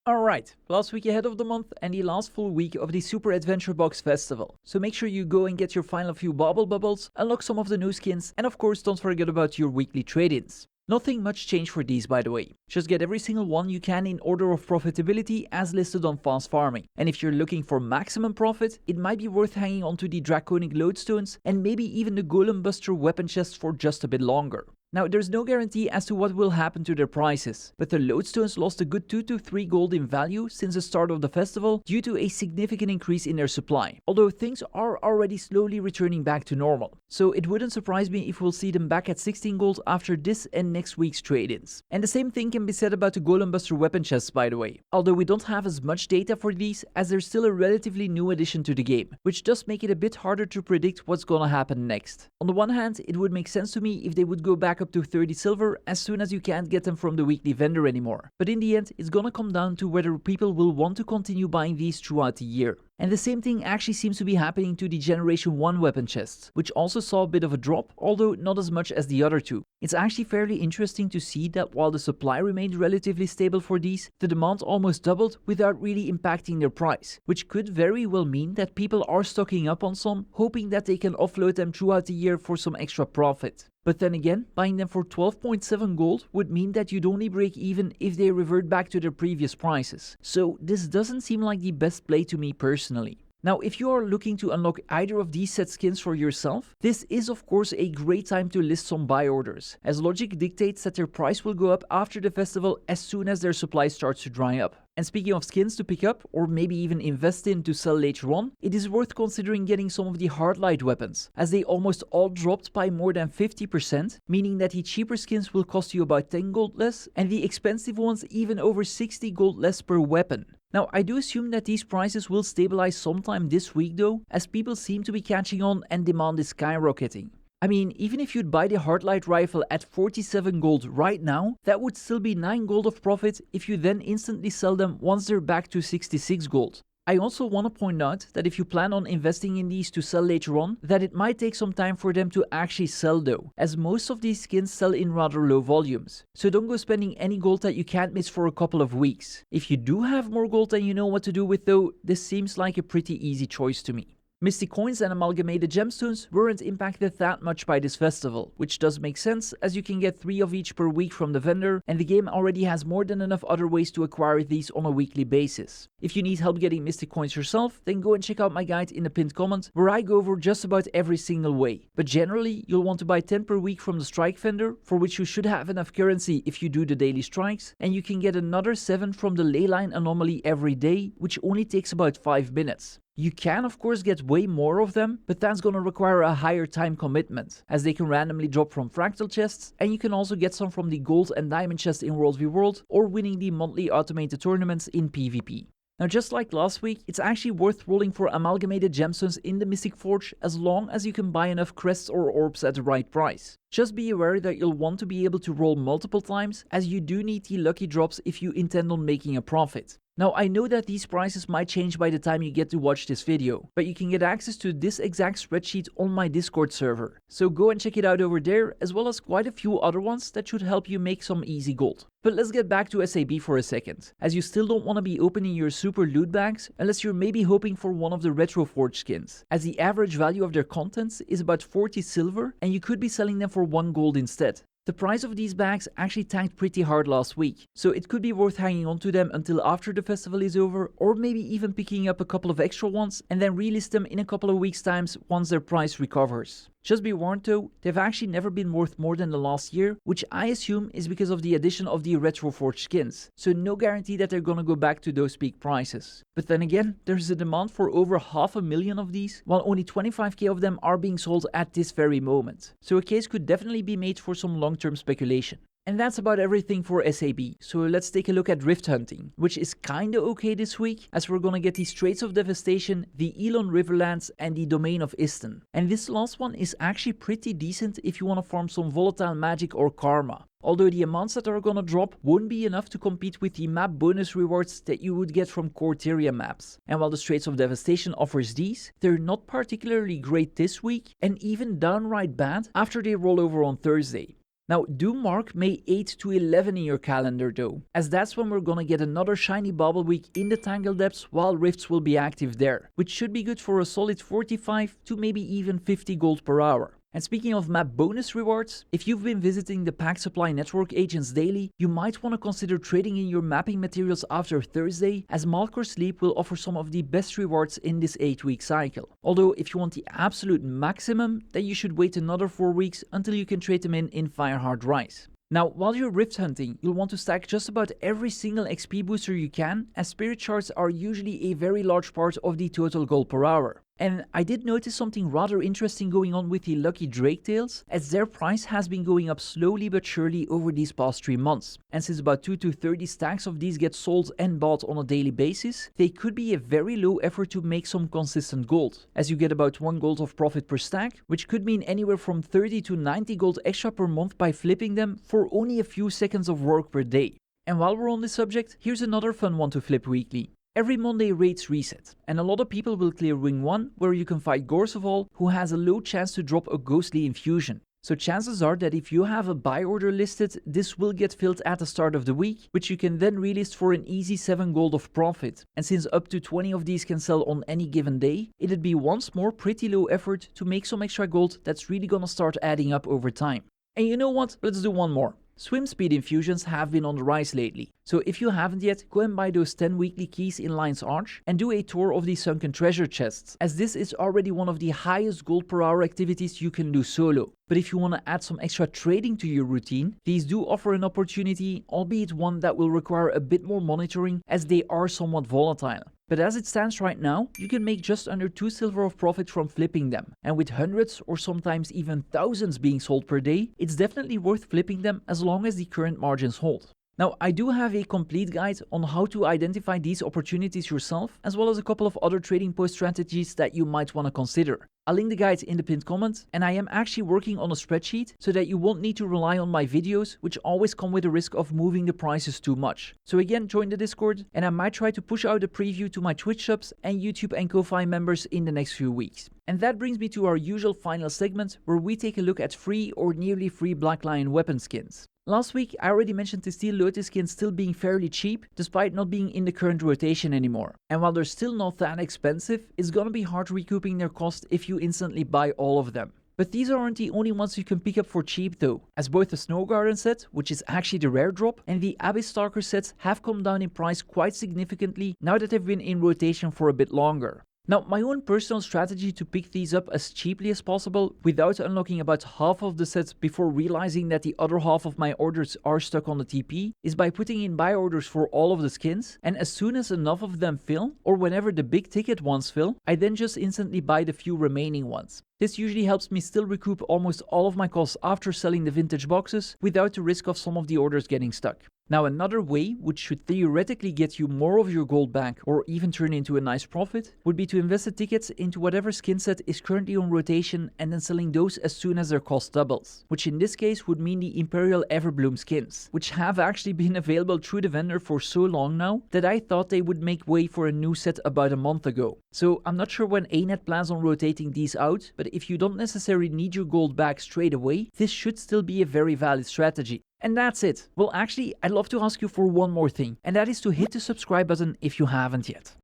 Alright, last week ahead of the month and the last full week of the Super Adventure Box Festival. So make sure you go and get your final few bauble bubbles, unlock some of the new skins, and of course don't forget about your weekly trade-ins. Nothing much changed for these, by the way. Just get every single one you can in order of profitability as listed on Fast Farming. And if you're looking for maximum profit, it might be worth hanging on to the Draconic Lodestones and maybe even the Golem-Buster weapon chests for just a bit longer. Now, there's no guarantee as to what will happen to their prices, but the Lodestones lost a good 2 to 3 gold in value since the start of the festival due to a significant increase in their supply, although things are already slowly returning back to normal. So it wouldn't surprise me if we'll see them back at 16 gold after this and next week's trade-ins. And the same thing can be said about the Golem-Buster weapon chests, by the way, although we don't have as much data for these as they're still a relatively new addition to the game, which does make it a bit harder to predict what's gonna happen next. On the one hand, it would make sense to me if they would go back up to 30 silver as soon as you can't get them from the weekly vendor anymore. But in the end, it's gonna come down to whether people will want to continue buying these throughout the year. And the same thing actually seems to be happening to the Generation 1 weapon chests, which also saw a bit of a drop, although not as much as the other two. It's actually fairly interesting to see that while the supply remained relatively stable for these, the demand almost doubled without really impacting their price, which could very well mean that people are stocking up on some, hoping that they can offload them throughout the year for some extra profit. But then again, buying them for 12.7 gold would mean that you'd only break even if they revert back to their previous prices. So this doesn't seem like the best play to me personally. Now, if you are looking to unlock either of these set skins for yourself, this is of course a great time to list some buy orders, as logic dictates that their price will go up after the festival as soon as their supply starts to dry up. And speaking of skins to pick up, or maybe even invest in to sell later on, it is worth considering getting some of the Hardlight Weapons, as they almost all dropped by more than 50%, meaning that the cheaper skins will cost you about 10 gold less, and the expensive ones even over 60 gold less per weapon. Now, I do assume that these prices will stabilize sometime this week though, as people seem to be catching on and demand is skyrocketing. I mean, even if you'd buy the Hardlight rifle at 47 gold right now, that would still be 9 gold of profit if you then instantly sell them once they're back to 66 gold. I also want to point out that if you plan on investing in these to sell later on, that it might take some time for them to actually sell though, as most of these skins sell in rather low volumes. So don't go spending any gold that you can't miss for a couple of weeks. If you do have more gold than you know what to do with though, this seems like a pretty easy choice to me. Mystic coins and Amalgamated Gemstones weren't impacted that much by this festival, which does make sense as you can get 3 of each per week from the vendor and the game already has more than enough other ways to acquire these on a weekly basis. If you need help getting Mystic coins yourself, then go and check out my guide in the pinned comment where I go over just about every single way. But generally, you'll want to buy 10 per week from the strike vendor, for which you should have enough currency if you do the daily strikes, and you can get another 7 from the leyline anomaly every day, which only takes about 5 minutes. You can of course get way more of them, but that's gonna require a higher time commitment, as they can randomly drop from fractal chests, and you can also get some from the gold and diamond chest in World v World, or winning the monthly automated tournaments in PvP. Now, just like last week, it's actually worth rolling for Amalgamated Gemstones in the Mystic Forge as long as you can buy enough crests or orbs at the right price. Just be aware that you'll want to be able to roll multiple times, as you do need the lucky drops if you intend on making a profit. Now, I know that these prices might change by the time you get to watch this video, but you can get access to this exact spreadsheet on my Discord server. So go and check it out over there, as well as quite a few other ones that should help you make some easy gold. But let's get back to SAB for a second, as you still don't want to be opening your super loot bags unless you're maybe hoping for one of the Retroforge skins, as the average value of their contents is about 40 silver and you could be selling them for 1 gold instead. The price of these bags actually tanked pretty hard last week, so it could be worth hanging on to them until after the festival is over, or maybe even picking up a couple of extra ones and then relist them in a couple of weeks' times once their price recovers. Just be warned though, they've actually never been worth more than the last year, which I assume is because of the addition of the Retroforge skins, so no guarantee that they're gonna go back to those peak prices. But then again, there's a demand for over 500,000 of these, while only 25k of them are being sold at this very moment. So a case could definitely be made for some long-term speculation. And that's about everything for SAB, so let's take a look at Rift Hunting, which is kinda okay this week, as we're gonna get the Straits of Devastation, the Elon Riverlands, and the Domain of Isten. And this last one is actually pretty decent if you wanna farm some volatile magic or karma. Although the amounts that are gonna drop won't be enough to compete with the map bonus rewards that you would get from Corteria maps. And while the Straits of Devastation offers these, they're not particularly great this week, and even downright bad after they roll over on Thursday. Now, do mark May 8 to 11 in your calendar though, as that's when we're gonna get another shiny bauble week in the Tangle Depths while rifts will be active there, which should be good for a solid 45 to maybe even 50 gold per hour. And speaking of map bonus rewards, if you've been visiting the Pack Supply Network agents daily, you might want to consider trading in your mapping materials after Thursday, as Malkor Sleep will offer some of the best rewards in this 8-week cycle. Although if you want the absolute maximum, then you should wait another 4 weeks until you can trade them in Firehard Rise. Now, while you're rift hunting, you'll want to stack just about every single XP booster you can, as spirit shards are usually a very large part of the total gold per hour. And I did notice something rather interesting going on with the Lucky Draketails, as their price has been going up slowly but surely over these past 3 months. And since about 2 to 30 stacks of these get sold and bought on a daily basis, they could be a very low effort to make some consistent gold, as you get about 1 gold of profit per stack, which could mean anywhere from 30 to 90 gold extra per month by flipping them for only a few seconds of work per day. And while we're on this subject, here's another fun one to flip weekly. Every Monday raids reset, and a lot of people will clear Ring 1, where you can fight Gorseval, who has a low chance to drop a Ghostly Infusion. So chances are that if you have a buy order listed, this will get filled at the start of the week, which you can then relist for an easy 7 gold of profit. And since up to 20 of these can sell on any given day, it'd be once more pretty low effort to make some extra gold that's really gonna start adding up over time. And you know what? Let's do one more. Swim-Speed Infusions have been on the rise lately, so if you haven't yet, go and buy those 10 weekly keys in Lion's Arch and do a tour of the Sunken Treasure chests, as this is already one of the highest gold per hour activities you can do solo. But if you want to add some extra trading to your routine, these do offer an opportunity, albeit one that will require a bit more monitoring as they are somewhat volatile. But as it stands right now, you can make just under 2 silver of profit from flipping them, and with hundreds or sometimes even thousands being sold per day, it's definitely worth flipping them as long as the current margins hold. Now, I do have a complete guide on how to identify these opportunities yourself, as well as a couple of other trading post strategies that you might want to consider. I'll link the guide in the pinned comment, and I am actually working on a spreadsheet so that you won't need to rely on my videos, which always come with the risk of moving the prices too much. So again, join the Discord, and I might try to push out a preview to my Twitch subs and YouTube and Ko-Fi members in the next few weeks. And that brings me to our usual final segment, where we take a look at free or nearly free Black Lion weapon skins. Last week, I already mentioned the Steel Lotus skins still being fairly cheap, despite not being in the current rotation anymore. And while they're still not that expensive, it's gonna be hard recouping their cost if you instantly buy all of them. But these aren't the only ones you can pick up for cheap though, as both the Snow Garden set, which is actually the rare drop, and the Abyss Stalker sets have come down in price quite significantly now that they've been in rotation for a bit longer. Now, my own personal strategy to pick these up as cheaply as possible without unlocking about half of the sets before realizing that the other half of my orders are stuck on the TP is by putting in buy orders for all of the skins, and as soon as enough of them fill, or whenever the big ticket ones fill, I then just instantly buy the few remaining ones. This usually helps me still recoup almost all of my costs after selling the vintage boxes without the risk of some of the orders getting stuck. Now, another way, which should theoretically get you more of your gold back or even turn into a nice profit, would be to invest the tickets into whatever skin set is currently on rotation and then selling those as soon as their cost doubles, which in this case would mean the Imperial Everbloom skins, which have actually been available through the vendor for so long now that I thought they would make way for a new set about a month ago. So I'm not sure when ANET plans on rotating these out, but if you don't necessarily need your gold back straight away, this should still be a very valid strategy. And that's it. Well, actually, I'd love to ask you for one more thing, and that is to hit the subscribe button if you haven't yet.